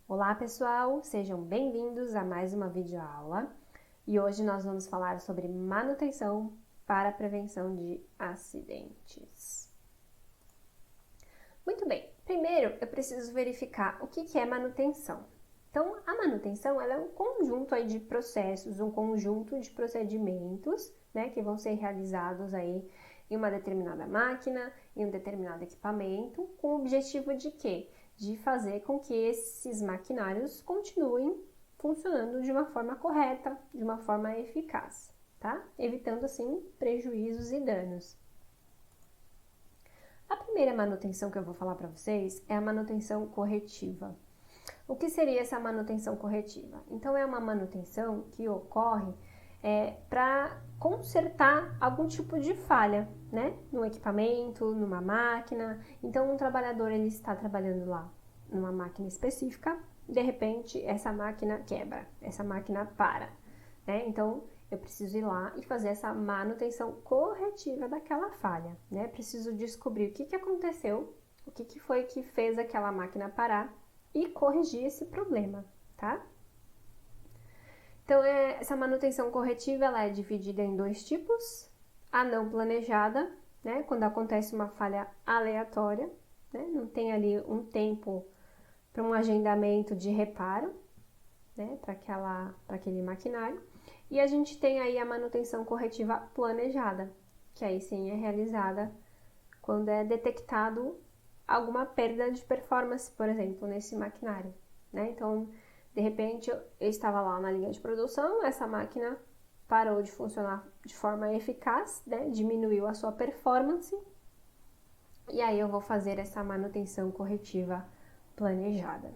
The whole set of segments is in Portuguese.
Olá pessoal, sejam bem-vindos a mais uma videoaula e hoje nós vamos falar sobre manutenção para a prevenção de acidentes. Muito bem, primeiro eu preciso verificar o que é manutenção. Então, a manutenção ela é um conjunto aí de processos, um conjunto de procedimentos, né, que vão ser realizados aí em uma determinada máquina, em um determinado equipamento, com o objetivo de quê? De fazer com que esses maquinários continuem funcionando de uma forma correta, de uma forma eficaz, tá? Evitando assim prejuízos e danos. A primeira manutenção que eu vou falar para vocês é a manutenção corretiva. O que seria essa manutenção corretiva? Então, é uma manutenção que ocorre para consertar algum tipo de falha, né? No equipamento, numa máquina. Então, um trabalhador ele está trabalhando lá numa máquina específica, de repente essa máquina quebra, essa máquina para, né? Então, eu preciso ir lá e fazer essa manutenção corretiva daquela falha, né? Preciso descobrir o que aconteceu, o que foi que fez aquela máquina parar e corrigir esse problema, tá? Então, essa manutenção corretiva ela é dividida em dois tipos. A não planejada, né? Quando acontece uma falha aleatória, né? Não tem ali um tempo para um agendamento de reparo, né? Para aquele maquinário. E a gente tem aí a manutenção corretiva planejada, que aí sim é realizada quando é detectado alguma perda de performance, por exemplo, nesse maquinário, né? Então, de repente, eu estava lá na linha de produção, essa máquina parou de funcionar de forma eficaz, né? Diminuiu a sua performance, e aí eu vou fazer essa manutenção corretiva planejada.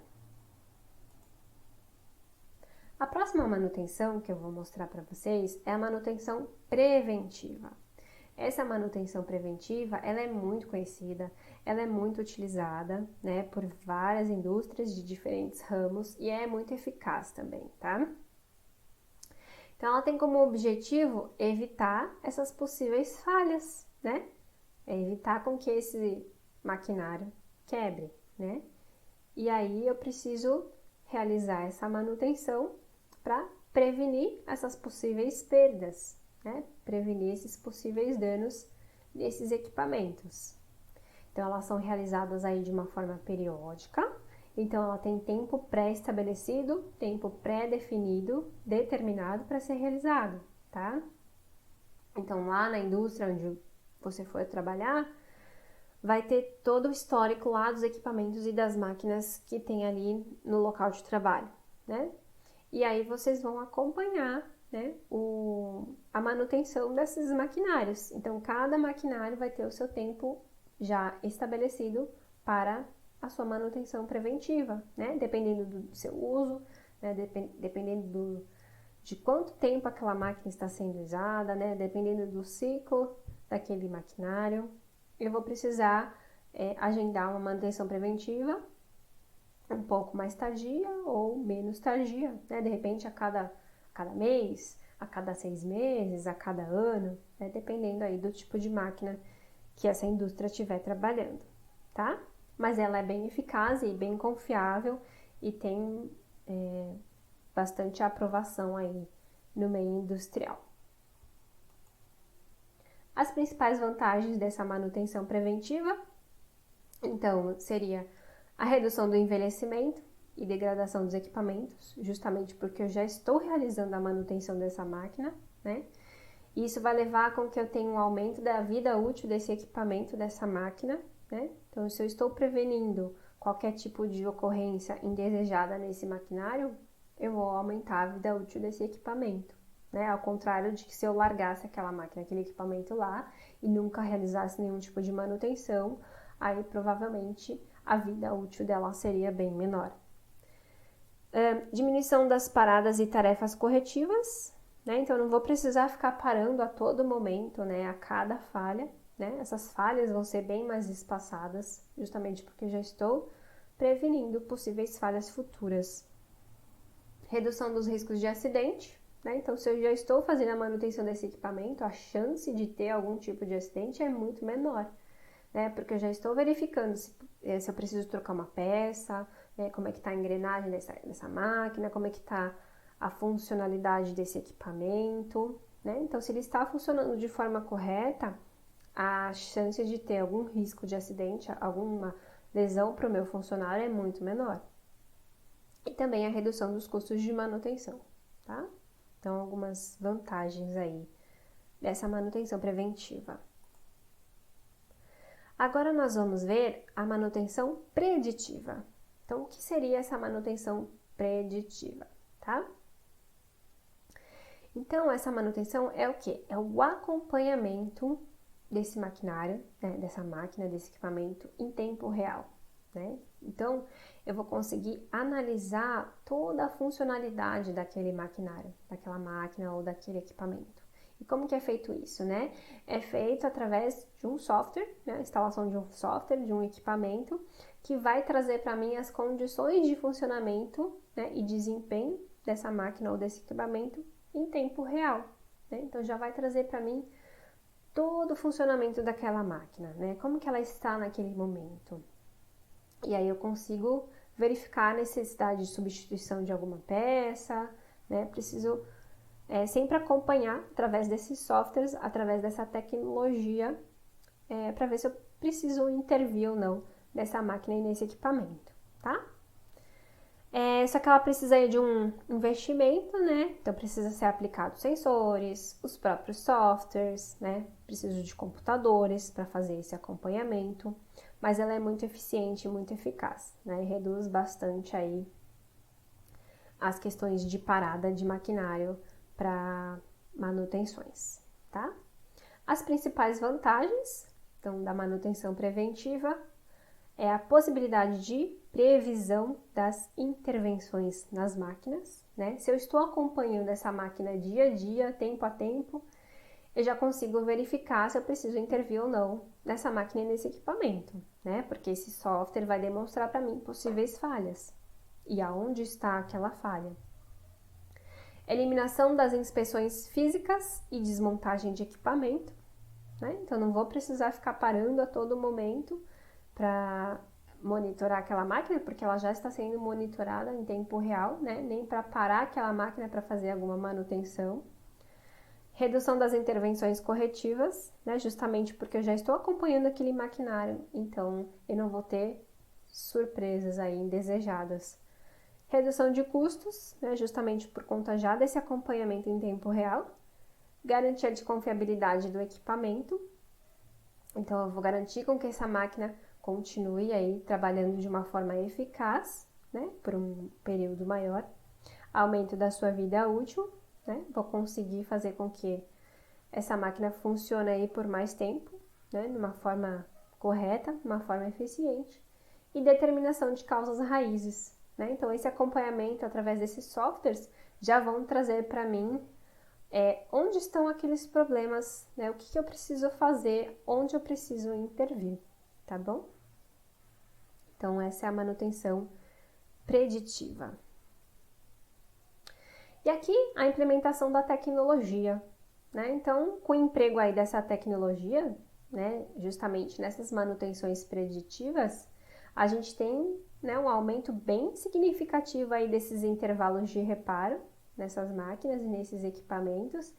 A próxima manutenção que eu vou mostrar para vocês é a manutenção preventiva. Essa manutenção preventiva, ela é muito conhecida, ela é muito utilizada, né, por várias indústrias de diferentes ramos e é muito eficaz também, tá? Então, ela tem como objetivo evitar essas possíveis falhas, né? Evitar com que esse maquinário quebre, né? E aí eu preciso realizar essa manutenção para prevenir essas possíveis perdas, né? Prevenir esses possíveis danos desses equipamentos. Então, elas são realizadas aí de uma forma periódica. Então, ela tem tempo pré-estabelecido, tempo pré-definido, determinado para ser realizado, tá? Então, lá na indústria onde você for trabalhar, vai ter todo o histórico lá dos equipamentos e das máquinas que tem ali no local de trabalho, né? E aí vocês vão acompanhar, né, a manutenção desses maquinários. Então, cada maquinário vai ter o seu tempo já estabelecido para a sua manutenção preventiva, né? Dependendo do seu uso, né? Dependendo de quanto tempo aquela máquina está sendo usada, né? Dependendo do ciclo daquele maquinário, eu vou precisar agendar uma manutenção preventiva um pouco mais tardia ou menos tardia, né? De repente a cada mês, a cada 6 meses, a cada ano, né? Dependendo aí do tipo de máquina que essa indústria estiver trabalhando, tá? Mas ela é bem eficaz e bem confiável e tem bastante aprovação aí no meio industrial. As principais vantagens dessa manutenção preventiva, então, seria a redução do envelhecimento e degradação dos equipamentos, justamente porque eu já estou realizando a manutenção dessa máquina, né? E isso vai levar com que eu tenha um aumento da vida útil desse equipamento, dessa máquina, né? Então, se eu estou prevenindo qualquer tipo de ocorrência indesejada nesse maquinário, eu vou aumentar a vida útil desse equipamento, né? Ao contrário de que se eu largasse aquela máquina, aquele equipamento lá e nunca realizasse nenhum tipo de manutenção, aí provavelmente a vida útil dela seria bem menor. Diminuição das paradas e tarefas corretivas, né? Então, eu não vou precisar ficar parando a todo momento, né? A cada falha, né? Essas falhas vão ser bem mais espaçadas, justamente porque eu já estou prevenindo possíveis falhas futuras. Redução dos riscos de acidente, né? Então, se eu já estou fazendo a manutenção desse equipamento, a chance de ter algum tipo de acidente é muito menor, né? Porque eu já estou verificando se eu preciso trocar uma peça, como é que está a engrenagem dessa máquina, como é que está a funcionalidade desse equipamento, né? Então, se ele está funcionando de forma correta, a chance de ter algum risco de acidente, alguma lesão para o meu funcionário é muito menor. E também a redução dos custos de manutenção, tá? Então, algumas vantagens aí dessa manutenção preventiva. Agora nós vamos ver a manutenção preditiva. Então, o que seria essa manutenção preditiva, tá? Então, essa manutenção é o quê? É o acompanhamento desse maquinário, né, dessa máquina, desse equipamento em tempo real, né? Então, eu vou conseguir analisar toda a funcionalidade daquele maquinário, daquela máquina ou daquele equipamento. E como que é feito isso, né? É feito através de um software, né? A instalação de um software, de um equipamento, que vai trazer para mim as condições de funcionamento, né, e desempenho dessa máquina ou desse equipamento em tempo real, né? Então, já vai trazer para mim todo o funcionamento daquela máquina, né? Como que ela está naquele momento. E aí eu consigo verificar a necessidade de substituição de alguma peça, né? Preciso sempre acompanhar através desses softwares, através dessa tecnologia, para ver se eu preciso intervir ou não nessa máquina e nesse equipamento, tá? Só que ela precisa de um investimento, né? Então precisa ser aplicado sensores, os próprios softwares, né? Preciso de computadores para fazer esse acompanhamento, mas ela é muito eficiente e muito eficaz, né? E reduz bastante aí as questões de parada de maquinário para manutenções, tá? As principais vantagens, então, da manutenção preventiva é a possibilidade de previsão das intervenções nas máquinas, né? Se eu estou acompanhando essa máquina dia a dia, tempo a tempo, eu já consigo verificar se eu preciso intervir ou não nessa máquina e nesse equipamento, né? Porque esse software vai demonstrar para mim possíveis falhas e aonde está aquela falha. Eliminação das inspeções físicas e desmontagem de equipamento, né? Então, não vou precisar ficar parando a todo momento para monitorar aquela máquina, porque ela já está sendo monitorada em tempo real, né? Nem para parar aquela máquina para fazer alguma manutenção. Redução das intervenções corretivas, né? Justamente porque eu já estou acompanhando aquele maquinário, então eu não vou ter surpresas aí indesejadas. Redução de custos, né? Justamente por conta já desse acompanhamento em tempo real. Garantia de confiabilidade do equipamento. Então, eu vou garantir com que essa máquina continue aí trabalhando de uma forma eficaz, né, por um período maior. Aumento da sua vida útil, né, vou conseguir fazer com que essa máquina funcione aí por mais tempo, né, de uma forma correta, de uma forma eficiente. E determinação de causas raízes, né, então esse acompanhamento através desses softwares já vão trazer para mim onde estão aqueles problemas, né? O que eu preciso fazer, onde eu preciso intervir, tá bom? Então, essa é a manutenção preditiva. E aqui, a implementação da tecnologia, né? Então, com o emprego aí dessa tecnologia, né, justamente nessas manutenções preditivas, a gente tem, né, um aumento bem significativo aí desses intervalos de reparo, nessas máquinas e nesses equipamentos,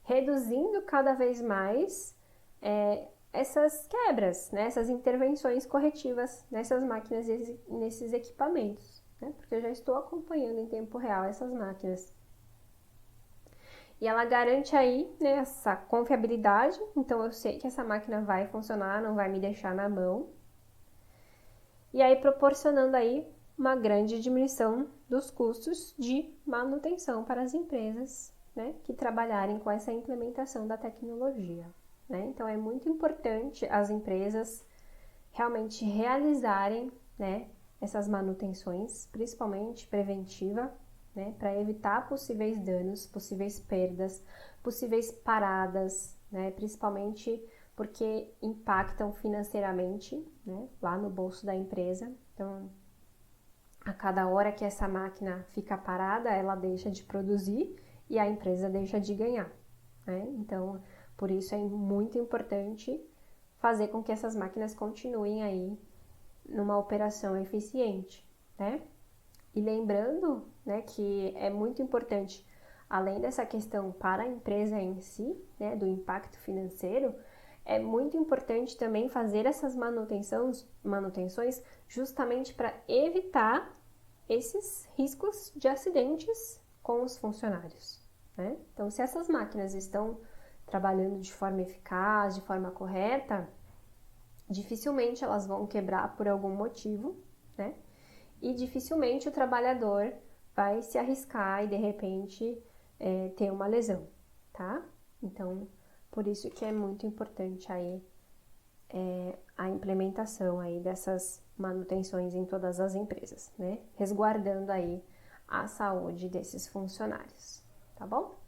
reduzindo cada vez mais essas quebras, né, essas intervenções corretivas nessas máquinas e nesses equipamentos, né, porque eu já estou acompanhando em tempo real essas máquinas. E ela garante aí, né, essa confiabilidade, então eu sei que essa máquina vai funcionar, não vai me deixar na mão. E aí proporcionando aí uma grande diminuição dos custos de manutenção para as empresas, né, que trabalharem com essa implementação da tecnologia, né? Então, é muito importante as empresas realmente realizarem, né, essas manutenções, principalmente preventiva, né, para evitar possíveis danos, possíveis perdas, possíveis paradas, né, principalmente porque impactam financeiramente, né, lá no bolso da empresa. Então, a cada hora que essa máquina fica parada, ela deixa de produzir e a empresa deixa de ganhar, né? Então, por isso é muito importante fazer com que essas máquinas continuem aí numa operação eficiente, né? E lembrando, né, que é muito importante, além dessa questão para a empresa em si, né, do impacto financeiro, é muito importante também fazer essas manutenções justamente para evitar esses riscos de acidentes com os funcionários, né? Então, se essas máquinas estão trabalhando de forma eficaz, de forma correta, dificilmente elas vão quebrar por algum motivo, né? E dificilmente o trabalhador vai se arriscar e de repente ter uma lesão, tá? Então, por isso que é muito importante aí a implementação aí dessas manutenções em todas as empresas, né? Resguardando aí a saúde desses funcionários, tá bom?